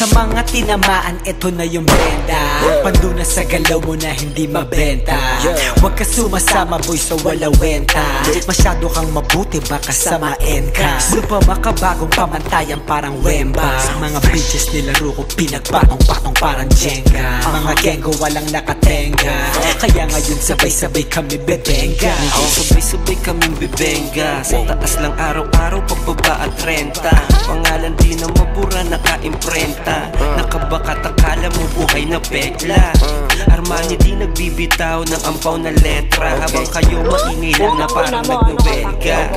Sa mga tinamaan, eto na yung benda. Panduna sa galaw mo na hindi mabenta. Huwag ka sumasama boy sa walawenta. Masyado kang mabuti baka samain ka. Lupa makabagong pamantayan parang Wemba. Mga bitches nilaro ko pinagpatong-patong parang Jenga. Mga genggo walang nakatenga. Kaya ngayon sabay-sabay kami bebenga. Sabay-sabay kaming bebenga. Sa taas lang araw-araw pagbaba at 30. Pangalan di na mabura naka-imprenta. Nakabakat akala mo buhay na pekla. Armani di nagbibitaw ng ampaw na letra. Habang kayo maingay lang na parang nagbebelga.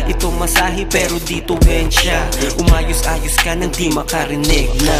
Ito masahe pero dito bensya. Umayos-ayos ka nang di makarinig na.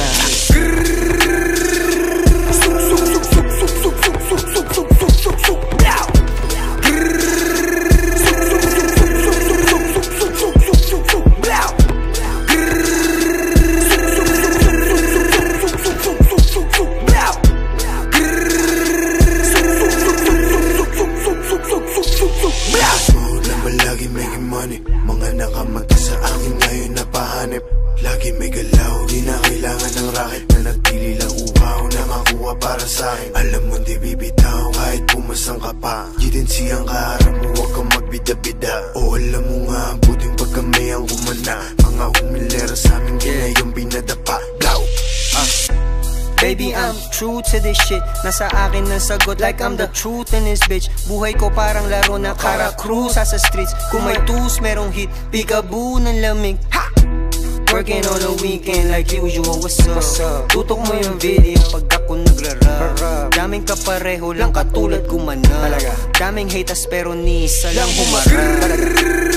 Mga nakamata sa akin ngayon napahanip. Lagi may galaw, di na kailangan ng racket. Nanatili lang upaw na makuha para sa'kin. Alam mo di bibitaw kahit pumasang ka pa. Yidin siyang kaharap mo, huwag kang magbida-bida. O alam mo nga, buting pag kami ang kumana. Mga humilera sa amin, ginayong binadapa. Blow! Baby, I'm true to this shit. Nasa akin ang sagot like I'm the truth in this bitch. Buhay ko parang laro na Cara Cruz sa streets. Kung may tools, merong hit. Peekaboo ng lamig. Ha! Working on the weekend like usual, what's up? Tutok mo yung video pag ako nagra-rap. Daming kapareho lang katulad kumana. Daming haters pero ni isa lang humarap.